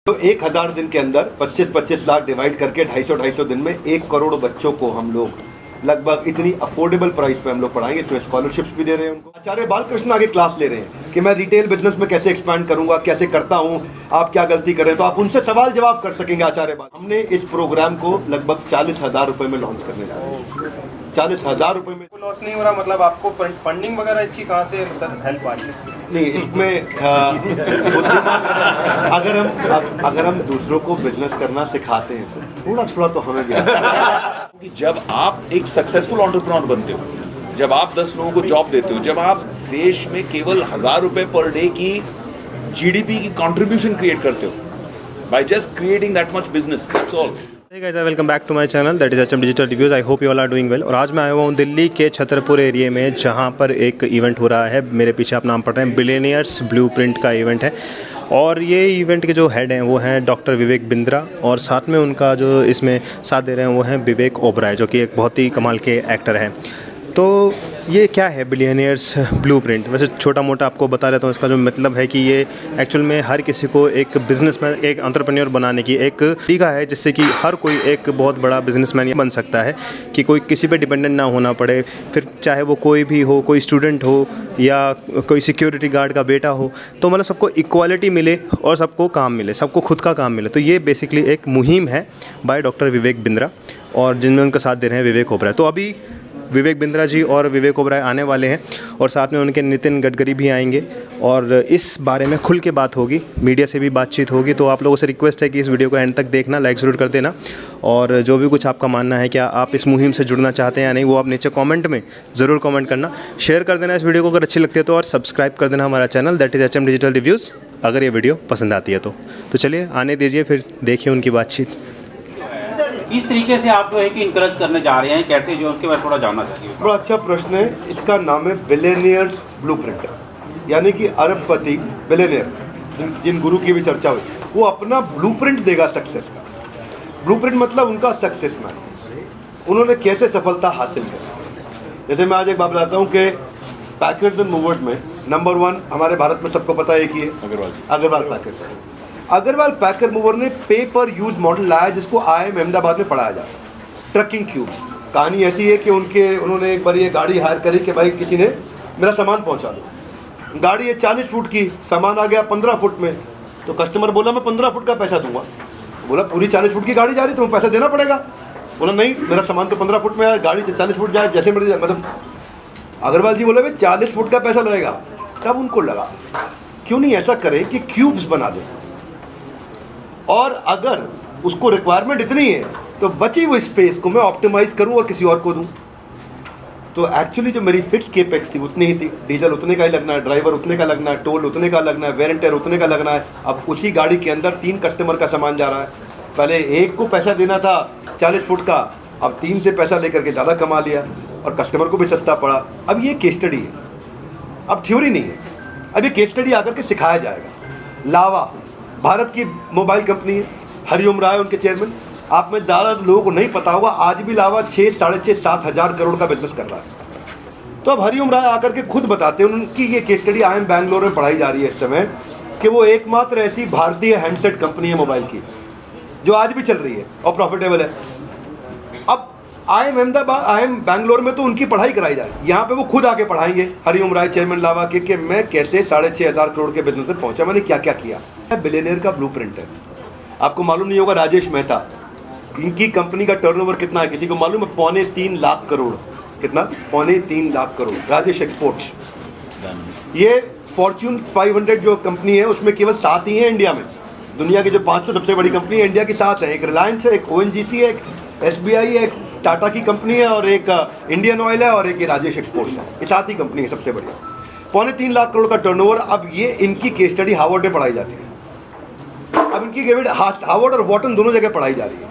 तो 1000 दिन के अंदर 25-25 लाख डिवाइड करके 250-250 दिन में 1 करोड़ बच्चों को हम लोग लगभग इतनी अफोर्डेबल प्राइस पे हम लोग पढ़ाएंगे। इसमें स्कॉलरशिप्स भी दे रहे हैं उनको। आचार्य बालकृष्ण आगे क्लास ले रहे हैं कि मैं रिटेल बिजनेस में कैसे एक्सपैंड करूंगा, कैसे करता हूं, आप क्या गलती कर रहे हैं, तो आप उनसे सवाल जवाब कर सकेंगे आचार्य बाल। हमने इस प्रोग्राम को लगभग 40,000 रुपए में लॉन्च करने जा रहे हैं। 40,000 रुपए में लॉस नहीं हो रहा, मतलब आपको फंडिंग वगैरह इसकी कहाँ से सर हेल्प आ रही है? नहीं, इसमें बुद्धिमान अगर हम दूसरों को बिजनेस करना सिखाते हैं तो थोड़ा थोड़ा तो हमें भी कि जब आप एक सक्सेसफुल एंटरप्रेन्योर बनते हो, जब आप 10 लोगों को जॉब देते हो, जब आप देश में केवल 1000 रुपए पर डे की जीडीपी की कंट्रीब्यूशन क्रिएट करते हो by just creating that much business, that's all. Hey guys, welcome back to my channel, that is HM Digital Reviews. I hope you all are doing well. और आज मैं आया हुआ हूँ दिल्ली के छतरपुर एरिया में, जहाँ पर एक इवेंट हो रहा है। मेरे पीछे आप नाम पढ़ रहे हैं, बिलियनियर्स ब्लूप्रिंट का इवेंट है। और ये इवेंट के जो हेड हैं वो हैं डॉक्टर विवेक बिंद्रा, और साथ में उनका जो इसमें साथ दे रहे हैं वो हैं विवेक ओबराय, जो कि एक बहुत ही कमाल के एक्टर हैं। तो ये क्या है बिलियनियर्स ब्लूप्रिंट? वैसे छोटा मोटा आपको बता देता हूँ। इसका जो मतलब है कि ये एक्चुअल में हर किसी को एक बिजनेसमैन, एक एंटरप्रेन्योर बनाने की एक तरीका है, जिससे कि हर कोई एक बहुत बड़ा बिजनेसमैन बन सकता है, कि कोई किसी पे डिपेंडेंट ना होना पड़े। फिर चाहे वो कोई भी हो, कोई स्टूडेंट हो या कोई सिक्योरिटी गार्ड का बेटा हो, तो मतलब सबको इक्वालिटी मिले और सबको काम मिले, सबको खुद का काम मिले। तो ये बेसिकली एक मुहिम है बाय डॉक्टर विवेक बिंद्रा, और जिनमें उनका साथ दे रहे हैं विवेक ओबराय। तो अभी विवेक बिंद्रा जी और विवेक ओबराय आने वाले हैं, और साथ में उनके नितिन गडकरी भी आएंगे, और इस बारे में खुल के बात होगी, मीडिया से भी बातचीत होगी। तो आप लोगों से रिक्वेस्ट है कि इस वीडियो को एंड तक देखना, लाइक ज़रूर कर देना, और जो भी कुछ आपका मानना है, क्या आप इस मुहिम से जुड़ना चाहते हैं या नहीं, वो आप नीचे कमेंट में ज़रूर कमेंट करना। शेयर कर देना इस वीडियो को अगर अच्छी लगती है तो, और सब्सक्राइब कर देना हमारा channel, that is HM digital reviews, अगर ये वीडियो पसंद आती है तो। चलिए आने दीजिए, फिर देखिए उनकी बातचीत। इस तरीके से आप जो है कि इंकरेज करने जा रहे हैं, कैसे, जो उसके बाद थोड़ा जानना चाहिए। बड़ा अच्छा प्रश्न है। इसका नाम है बिलियनियर्स ब्लूप्रिंट, यानी कि अरबपति बिलियनियर जिन गुरु की भी चर्चा हुई, वो अपना ब्लूप्रिंट देगा सक्सेस का। ब्लूप्रिंट मतलब उनका सक्सेस मैन, उन्होंने कैसे सफलता हासिल की। जैसे मैं आज एक बात बताता हूँ कि पैकर्स एंड मूवर्स में नंबर 1 हमारे भारत में सबको पता है कि है अग्रवाल पैकर्स। अग्रवाल पैकर मूवर ने पे पर यूज मॉडल लाया, जिसको IIM अहमदाबाद में पढ़ाया जाता है, ट्रकिंग क्यूब। कहानी ऐसी है कि उन्होंने एक बार ये गाड़ी हायर करी कि भाई किसी ने मेरा सामान पहुंचा दो। गाड़ी है 40 फुट की, सामान आ गया 15 फुट में। तो कस्टमर बोला मैं 15 फुट का पैसा दूंगा। बोला पूरी 40 फुट की गाड़ी जा रही, तुम्हें पैसा देना पड़ेगा। बोला नहीं, मेरा सामान तो 15 फुट में है, गाड़ी 40 फुट जाए जैसे मर्जी जाए। मतलब अग्रवाल जी बोले भाई 40 फुट का पैसा लगेगा। तब उनको लगा क्यों नहीं ऐसा करें कि क्यूब्स बना दें, और अगर उसको रिक्वायरमेंट इतनी है तो बची हुई स्पेस को मैं ऑप्टिमाइज करूं और किसी और को दूं। तो एक्चुअली जो मेरी फिक्स केपेक्स थी उतनी ही थी, डीजल उतने का ही लगना है, ड्राइवर उतने का लगना है, टोल उतने का लगना है, वेयर एंड टेयर उतने का लगना है। अब उसी गाड़ी के अंदर 3 कस्टमर का सामान जा रहा है। पहले एक को पैसा देना था 40 फुट का, अब 3 से पैसा लेकर के ज़्यादा कमा लिया और कस्टमर को भी सस्ता पड़ा। अब ये केस स्टडी है, अब थ्योरी नहीं है, अब ये केस स्टडी आकर के सिखाया जाएगा। लावा भारत की मोबाइल कंपनी है, हरिओम राय उनके चेयरमैन। आप में ज़्यादा लोगों को नहीं पता होगा, आज भी लावा 6, 6.5, 7 हज़ार करोड़ का बिजनेस कर रहा है। तो अब हरिओम राय आकर के खुद बताते हैं, उनकी ये केस स्टडी IIM बैंगलोर में पढ़ाई जा रही है इस समय, कि वो एकमात्र ऐसी भारतीय हैंडसेट कंपनी है मोबाइल की जो आज भी चल रही है और प्रॉफिटेबल है। अब IIM अहमदाबाद, IIM बैंगलोर में तो उनकी पढ़ाई कराई जा रही है, यहाँ पे वो खुद आके पढ़ाइंगे हरिओम राय चेयरमैन लावा के, कि मैं कैसे 6,500 करोड़ के बिजनेस में पहुंचा, मैंने क्या क्या किया। बिलियनियर का ब्लूप्रिंट है। आपको मालूम नहीं होगा, राजेश मेहता, इनकी कंपनी का टर्नओवर कितना है किसी को मालूम है? 3.25 लाख करोड़। कितना? 3.25 लाख करोड़। राजेश एक्सपोर्ट्स। ये फॉर्च्यून 500 जो कंपनी है उसमें केवल 7 ही है इंडिया में। दुनिया की जो 500 सबसे बड़ी कंपनी है इंडिया की 7 है। एक रिलायंस है, एक ONGC है, एक SBI है, एक टाटा की कंपनी है, और एक इंडियन ऑयल है, और एक राजेश एक्सपोर्ट्स है। ये 7 ही कंपनी है सबसे बढ़िया। 3.25 लाख करोड़ का टर्नओवर। अब ये इनकी केस स्टडी हार्वर्ड में पढ़ाई जाती है। अब इनकी हार्वर्ड और वॉटन दोनों जगह पढ़ाई जा रही है।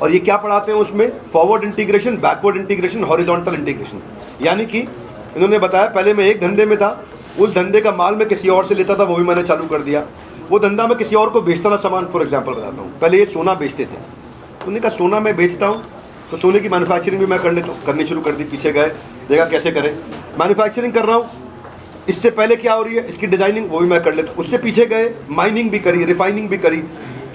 और ये क्या पढ़ाते हैं उसमें? Forward integration, backward integration, horizontal integration. यानी कि इन्होंने बताया पहले मैं एक धंधे में था, उस धंधे का माल मैं किसी और से लेता था, वो भी मैंने चालू कर दिया। वो धंधा मैं किसी और को बेचता था सामान। फॉर एग्जाम्पल बताता हूँ, पहले ये सोना बेचते थे, उन्होंने कहा सोना मैं बेचता हूँ तो सोने की मैन्युफैक्चरिंग भी मैं कर लेता हूँ, करनी शुरू कर दी। पीछे गए, देखा कैसे करें, मैन्युफैक्चरिंग कर रहा हूँ, इससे पहले क्या हो रही है इसकी डिजाइनिंग, वो भी मैं कर लेता हूँ। उससे पीछे गए, माइनिंग भी करी, रिफाइनिंग भी करी,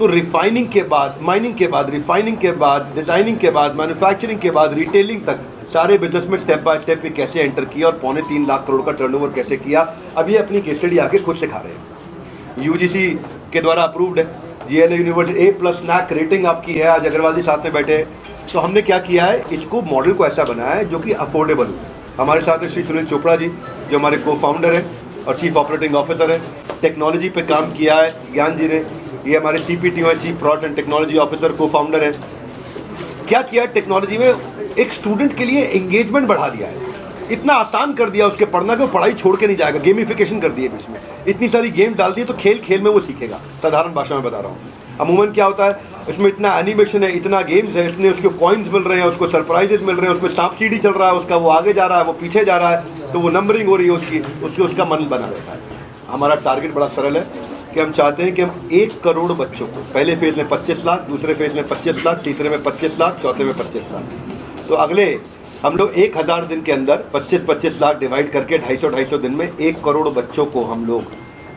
तो रिफाइनिंग के बाद, माइनिंग के बाद, रिफाइनिंग के बाद, डिज़ाइनिंग के बाद, मैन्युफैक्चरिंग के बाद, रिटेलिंग तक सारे बिजनेस में स्टेप बाय स्टेप कैसे एंटर किया और 3.25 लाख करोड़ का टर्नओवर कैसे किया, अब ये अपनी केस स्टडी आके खुद सिखा रहे हैं। यूजीसी के द्वारा अप्रूव्ड है, GLA university A+ NAC rating आपकी है। आज अग्रवाल जी साथ में बैठे हैं। तो हमने क्या किया है, इसको मॉडल को ऐसा बनाया है जो कि अफोर्डेबल हो। हमारे साथ है श्री सुनील चोपड़ा जी, जो हमारे को-फाउंडर हैं और चीफ ऑपरेटिंग ऑफिसर हैं। टेक्नोलॉजी पे काम किया है ज्ञान जी ने, ये हमारे CPTO हैं, chief product and technology officer, co-founder हैं। क्या किया टेक्नोलॉजी में, एक स्टूडेंट के लिए एंगेजमेंट बढ़ा दिया है, इतना आसान कर दिया उसके पढ़ना कि वो पढ़ाई छोड़ के नहीं जाएगा। गेमिफिकेशन कर दी है बीच में, इतनी सारी गेम डाल दी तो खेल खेल में वो सीखेगा। साधारण भाषा में बता रहा हूँ। अमूमन क्या होता है, उसमें इतना एनिमेशन है, इतना गेम्स है, इतने उसके कॉइन्स मिल रहे हैं, उसको सरप्राइजेस मिल रहे हैं, उसमें सांप सीढ़ी चल रहा है उसका, वो आगे जा रहा है, वो पीछे जा रहा है, तो वो नंबरिंग हो रही है उसकी, उसका मन बना रहता है। हमारा टारगेट बड़ा सरल है कि हम चाहते हैं कि हम 1 करोड़ बच्चों को, पहले फेज़ में 25 लाख, दूसरे फेज़ में 25 लाख, तीसरे में 25 लाख, चौथे में 25 लाख। तो अगले हम लोग 1000 दिन के अंदर 25-25 लाख डिवाइड करके 250-250 दिन में 1 करोड़ बच्चों को हम लोग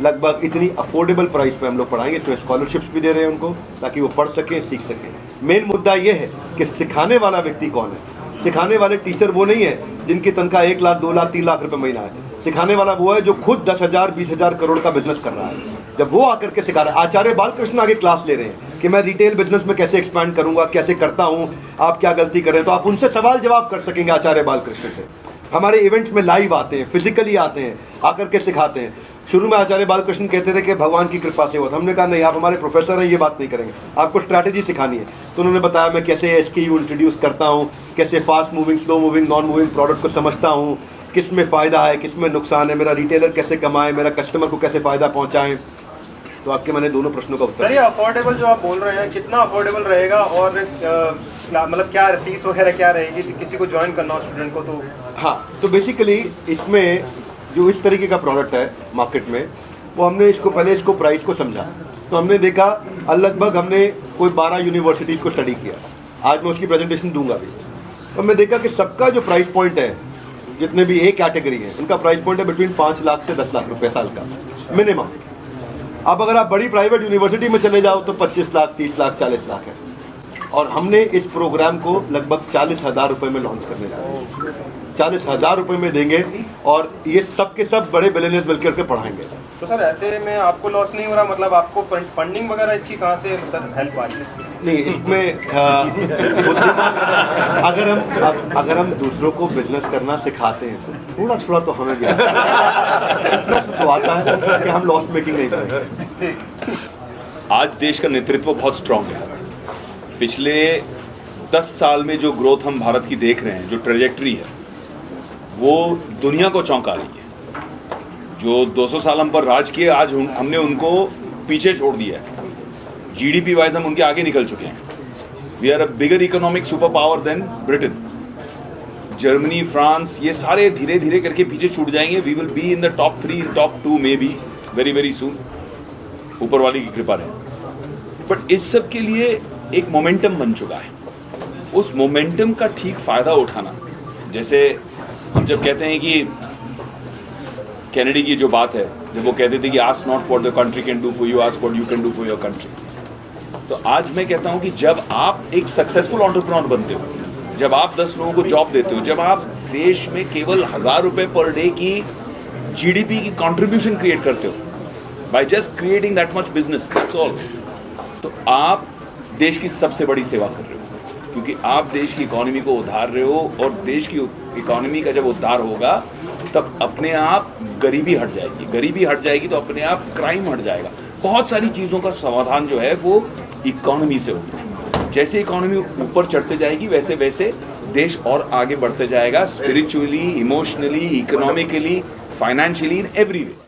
लगभग इतनी अफोर्डेबल प्राइस पे हम लोग पढ़ाएंगे। इसमें स्कॉलरशिप्स भी दे रहे हैं उनको, ताकि वो पढ़ सकें, सीख सकें। मेन मुद्दा ये है कि सिखाने वाला व्यक्ति कौन है। सिखाने वाले टीचर वो नहीं है जिनकी तनख्वाह 1 लाख, 2 लाख, 3 लाख रुपए महीना है। सिखाने वाला वो है जो खुद 10,000, 20,000 करोड़ का बिजनेस कर रहा है। जब वो आकर के सिखा रहा है, आचार्य बालकृष्ण आगे क्लास ले रहे हैं कि मैं रिटेल बिजनेस में कैसे एक्सपैंड करूंगा, कैसे करता हूं, आप क्या गलती कर रहे हैं, तो आप उनसे सवाल जवाब कर सकेंगे आचार्य बालकृष्ण से। हमारे इवेंट्स में लाइव आते हैं, फिजिकली आते हैं, आकर के सिखाते हैं। शुरू में आचार्य बालकृष्ण कहते थे कि भगवान की कृपा से होता, हमने कहा नहीं, आप हमारे प्रोफेसर हैं, ये बात नहीं करेंगे, आपको स्ट्रैटेजी सिखानी है। तो उन्होंने बताया मैं कैसे SKU इंट्रोड्यूस करता हूँ, कैसे fast moving, slow moving, non moving product को समझता हूँ, किस में फ़ायदा है, किस में नुकसान है, मेरा रिटेलर कैसे कमाए, मेरा कस्टमर को कैसे फ़ायदा पहुँचाएँ। तो आपके मैंने दोनों प्रश्नों का उत्तर। सर, ये अफोर्डेबल जो आप बोल रहे हैं, कितना अफोर्डेबल रहेगा और मतलब क्या फीस वगैरह क्या रहेगी किसी को ज्वाइन करना हो स्टूडेंट को? तो हाँ, तो बेसिकली इसमें जो इस तरीके का प्रोडक्ट है मार्केट में, वो हमने इसको पहले इसको प्राइस को समझा। तो हमने देखा लगभग हमने कोई 12 यूनिवर्सिटीज़ को स्टडी किया। आज मैं उसकी प्रेजेंटेशन दूंगा भी। तो हमने देखा कि सबका जो प्राइस पॉइंट है, जितने भी A कैटेगरी है, उनका प्राइस पॉइंट है बिटवीन 5 लाख से 10 लाख रुपए साल का मिनिमम। अब अगर आप बड़ी प्राइवेट यूनिवर्सिटी में चले जाओ तो 25 लाख, 30 लाख, 40 लाख है। और हमने इस प्रोग्राम को लगभग 40,000 रुपये में लॉन्च करने जा रहे हैं। 40,000 रुपये में देंगे और ये सब के सब बड़े बिलियनियर्स मिलकर के पढ़ाएंगे। तो सर, ऐसे में आपको लॉस नहीं हो रहा? मतलब आपको फंडिंग वगैरह इसकी कहाँ से सर हेल्प आ रही है? नहीं, इसमें अगर हम दूसरों को बिजनेस करना सिखाते हैं तो थोड़ा थोड़ा तो हमें भी इतना तो आता है कि हम लॉस मेकिंग नहीं करेंगे। आज देश का नेतृत्व बहुत स्ट्रांग है। पिछले 10 साल में जो ग्रोथ हम भारत की देख रहे हैं, जो ट्रेजेक्ट्री है, वो दुनिया को चौंका रही है। जो 200 साल हम पर राज किए, आज हमने उनको पीछे छोड़ दिया है। GDP वाइज हम उनके आगे निकल चुके हैं। We are a bigger economic super power than Britain. Germany, France, ये सारे धीरे धीरे करके पीछे छूट जाएंगे। We will be in the top 3, top 2 may be very very soon, ऊपर वाली की कृपा रहे। बट इस सब के लिए एक मोमेंटम बन चुका है। उस मोमेंटम का ठीक फायदा उठाना, जैसे हम जब कहते हैं कि कैनेडी की जो बात है, जब वो कहते थे कि ask not what the country can do for you, ask what you can do for your country. तो आज मैं कहता हूं कि जब आप एक सक्सेसफुल एंटरप्रेन्योर बनते हो, जब आप 10 लोगों को जॉब देते हो, जब आप देश में केवल 1000 रुपए पर डे की GDP की कंट्रीब्यूशन क्रिएट करते हो by just creating that much business, that's all, तो आप देश की सबसे बड़ी सेवा कर रहे हो, क्योंकि आप देश की इकोनॉमी को उधार रहे हो। और देश की इकोनॉमी का जब उद्धार होगा तब अपने आप गरीबी हट जाएगी। गरीबी हट जाएगी तो अपने आप क्राइम हट जाएगा। बहुत सारी चीज़ों का समाधान जो है वो इकोनॉमी से होता है। जैसे इकोनॉमी ऊपर चढ़ते जाएगी वैसे वैसे देश और आगे बढ़ते जाएगा, spiritually, emotionally, economically, financially, in every way.